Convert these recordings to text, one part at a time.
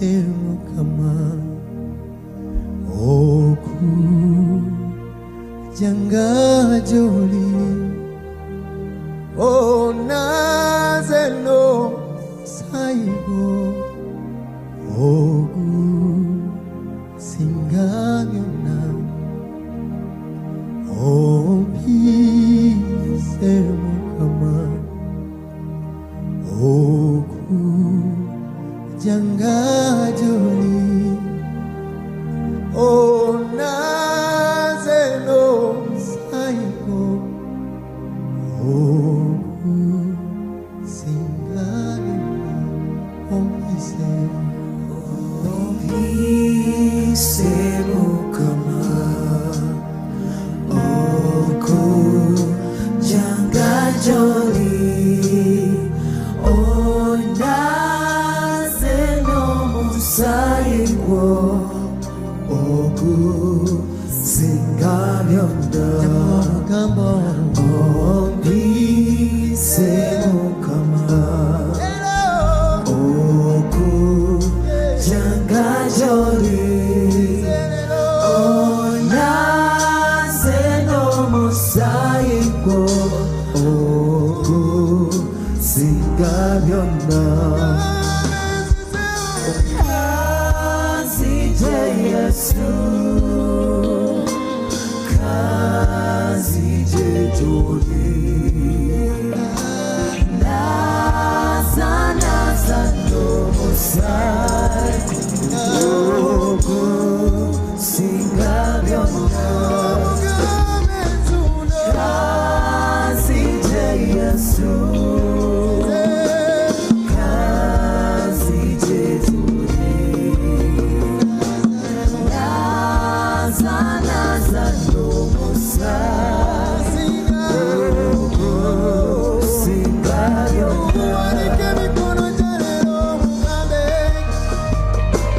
semu kama oku janga joli o nazelo saigo ogu singamiona opi semu kama oku janga joli o nazelo saigo ogu singamiona opi semu kama oku janga joli o nazelo saigo ogu singamiona opi semu kama oku janga joli o nazelo saigo ogu singamiona Yesu kazi jetoli naza no mosai ogu singamiona kazi Yesu kazi jetoli naza no mosai singamiona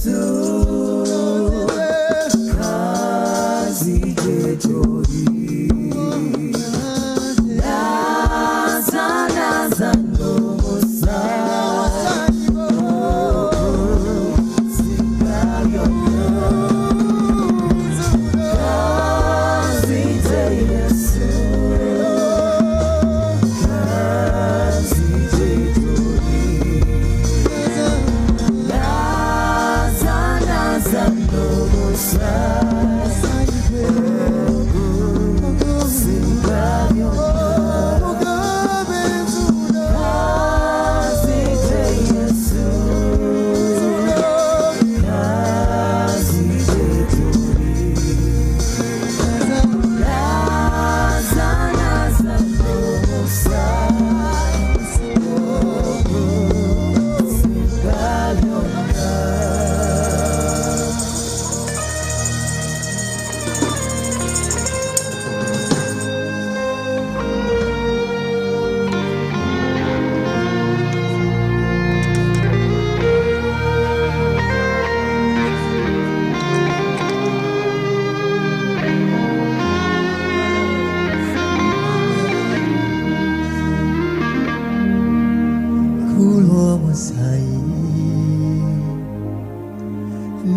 Yesu kazi jetori naza nomusa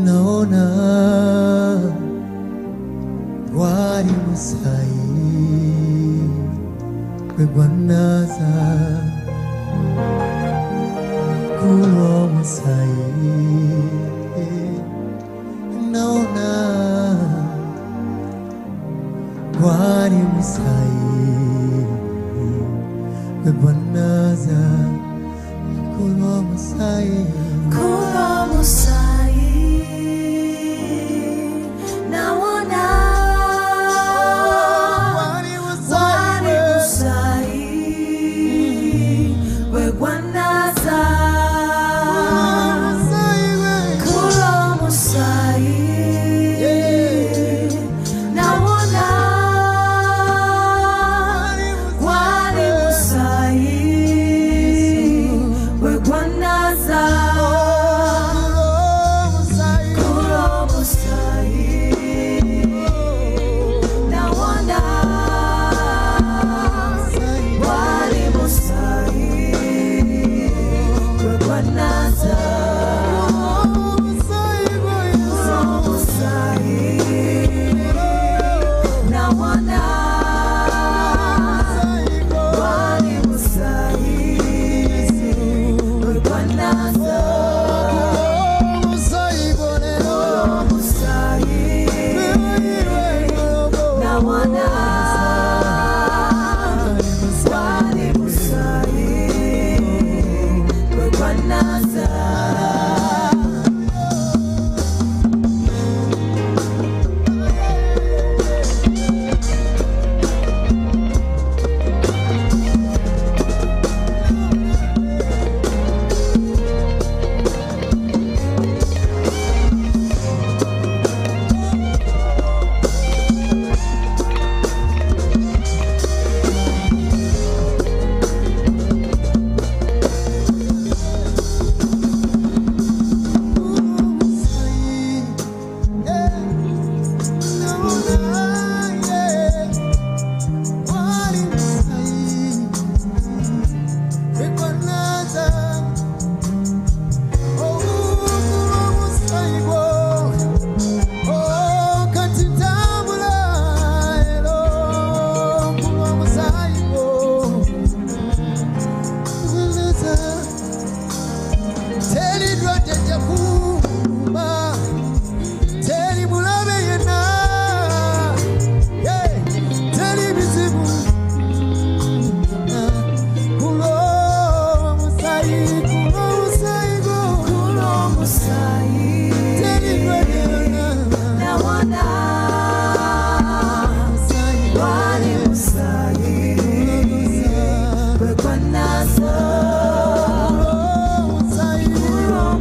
naona wali musai kwebwanaza kulo musai naona wali musai kwebwanaza kulo musai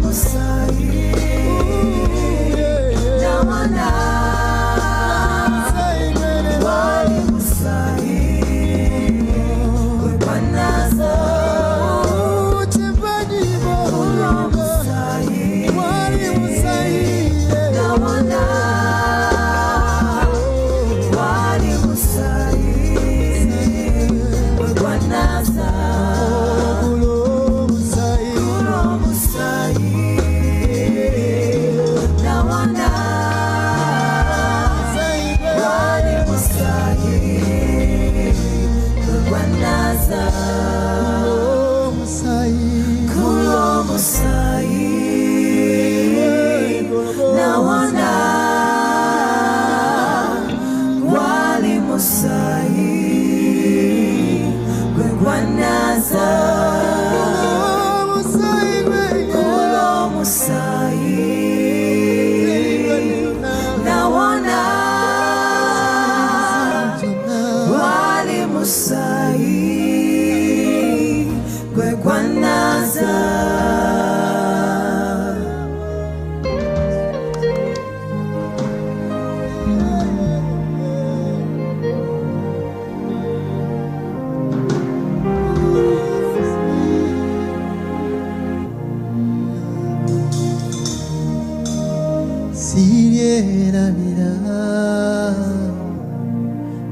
Musai Sirierabira,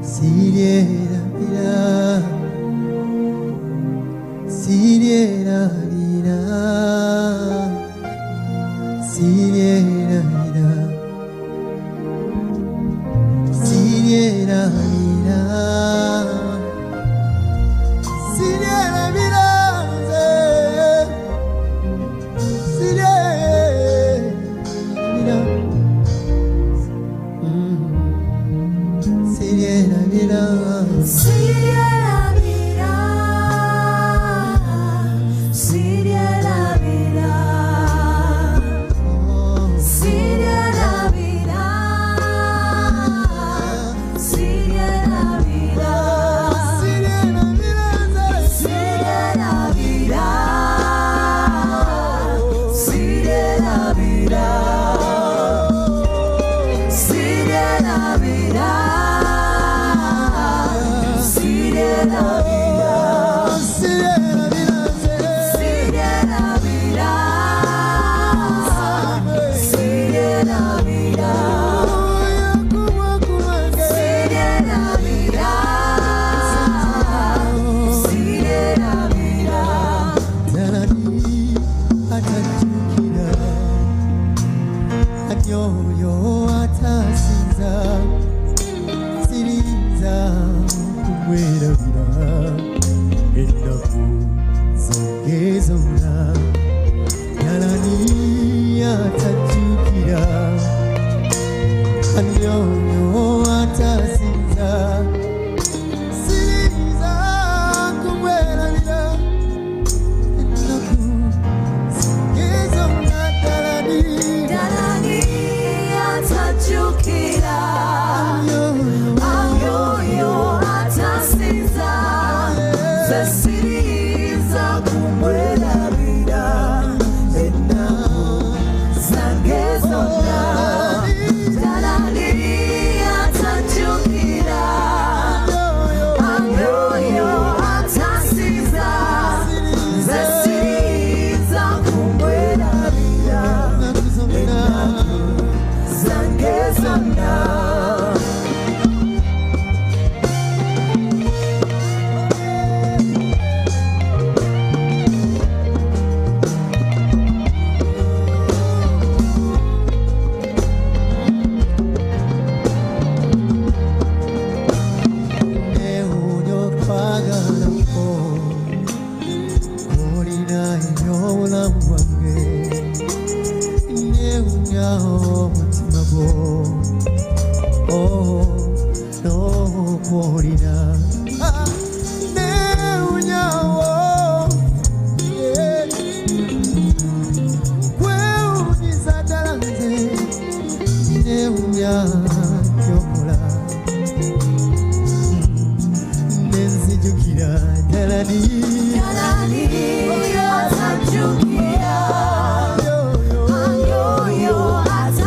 sirierabira, sirierabira, sirierabira, sirierabira, sirierabira,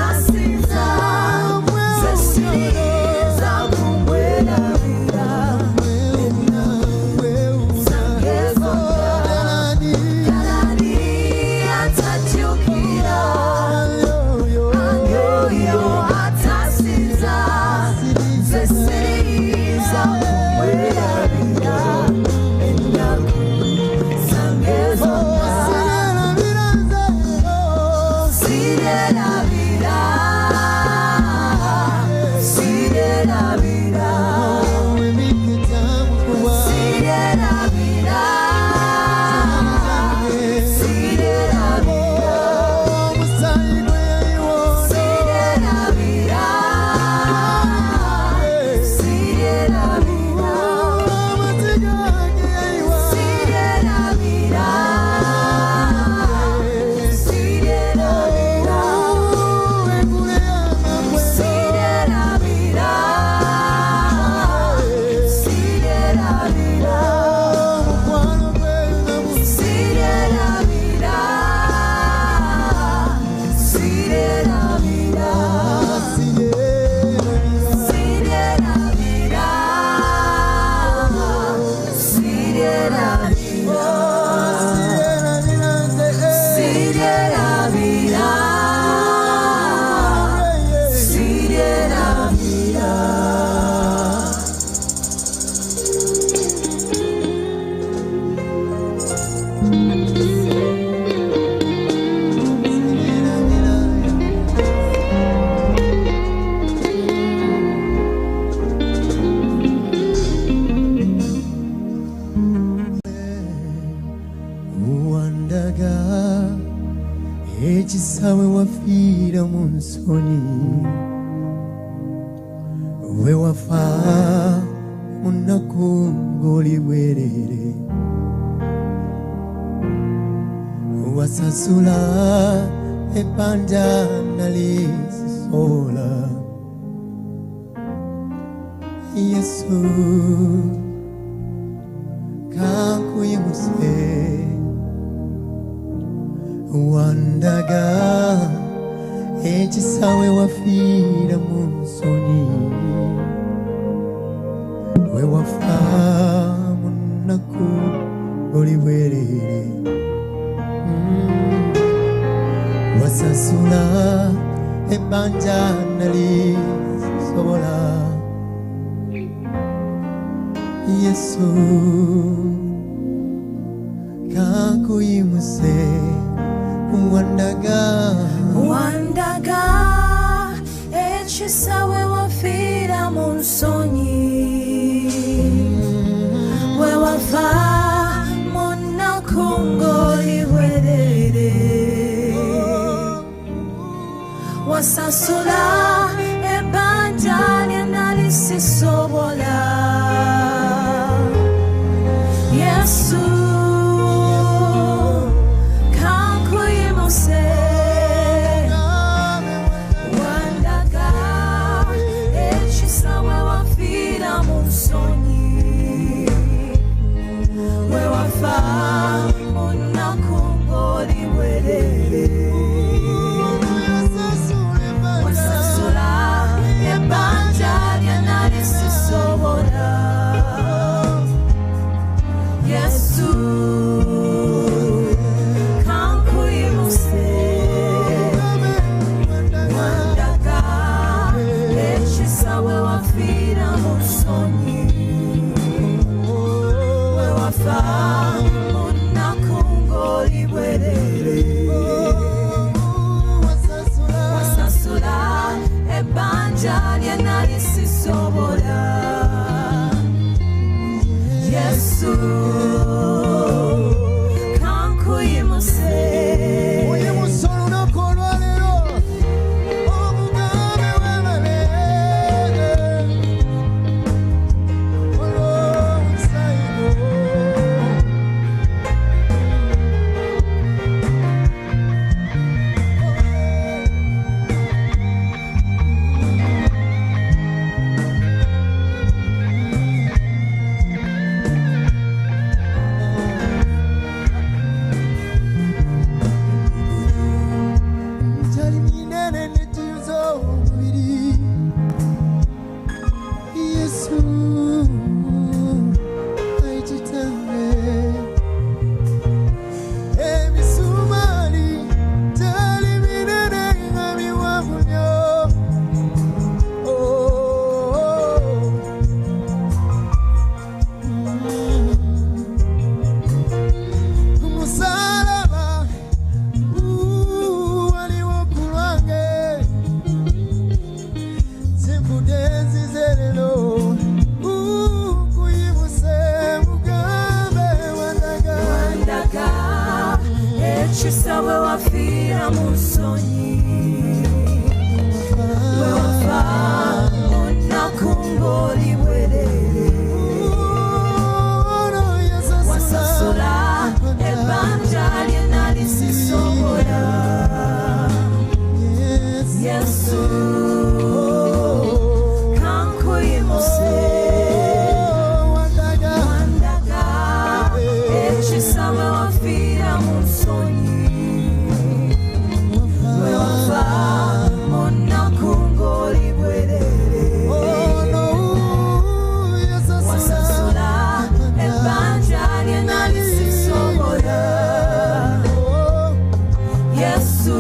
Atasiza wandaga ekisawe wafiira mu nsonyi we wafa mu nnaku ng'oli bwerere wasasula ebbanja nali sisobola Yesu kankuyimuse wandaga ekisawe wafiira mu nsonyi we wafa mu nnaku ng'oli bwerere wasasula ebbanja nali sisobola Yesu kankuyimuse wandaga ekisawe wafiira mu nsonyi we wafa mu nnaku ng'oli bwerere wasasula ebbanja lye nali sisobola Yesu kankuyimuse wandaga ekisawe wafiira mu nsonyi we wafa mu nnaku ng'oli bwerere wasasula ebbanja lye nali sisobola Yesu kankuyimuse wandaga ekisawe wafiira mu nsonyi we wafa mu nnaku ng'oli bwerere wasasula ebbanja lye nali sisobola Yesu kankuyimuse uyimuse olunaku olwaleero omugambe w'abalere olw'omusayiro ekisawe wafiira mu nsonyi we wafa mu nnaku ng'oli bwerere wasasula ebbanja lye nali sisobola Yesu kankuyimuse wandaga ekisawe wafiira mu nsonyi we wafa mu nnaku ng'oli bwerere wasasula ebbanja lye nali sisobola Yesu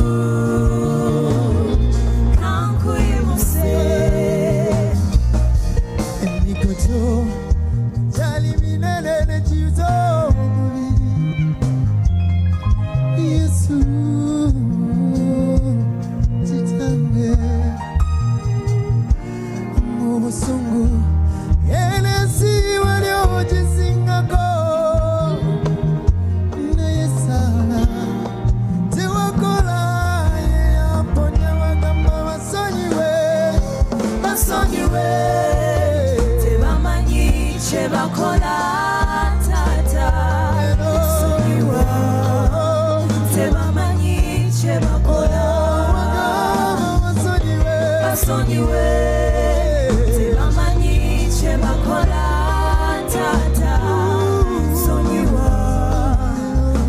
basonyiwe tebamanyi kye bakola tata sonyiwa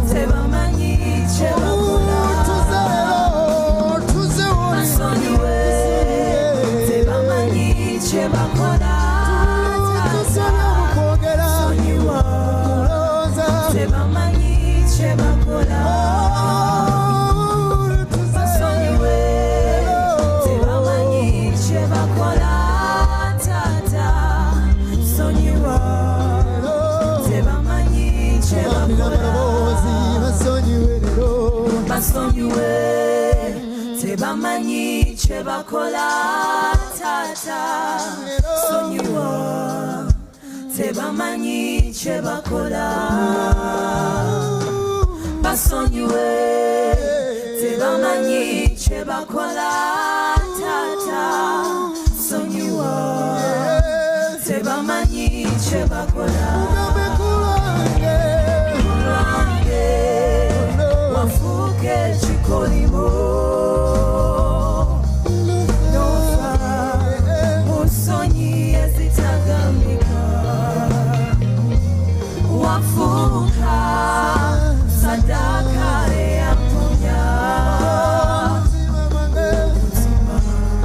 tebamanyi kye bakola basonyiwe tebamanyi kye bakola tata sonyiwa tebamanyi kye bakola basonyiwe tebamanyi kye bakola tata sonyiwa tebamanyi kye bakola basonyiwe tebamanyi kye bakola tata sonyiwa tebamanyi kye bakola basonyiwe tebamanyi kye bakola tata sonyiwa tebamanyi kye bakola kulwange wafuuka ekikolimo nofa mu nsonyi ezitagambika wafuuka sadaka eyamponya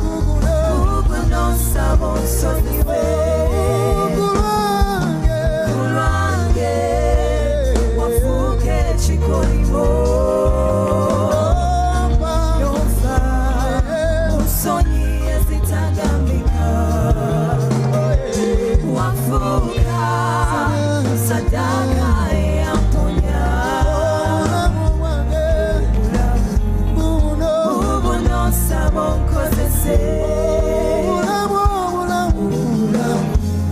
guguno nsaba onsonyiwe kulwange wafuuka ekikolimo nofa mu nsonyi ezitagambika wafuuka sadaka eyamponya bubuno nsaba onkozese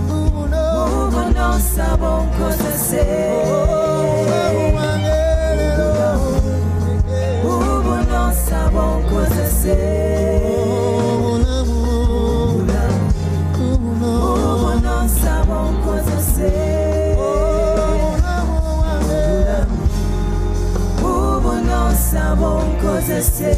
bubuno nsaba onkozese bubuno nsaba onkozese bubuno nsaba onkozese bubuno nsaba onkozese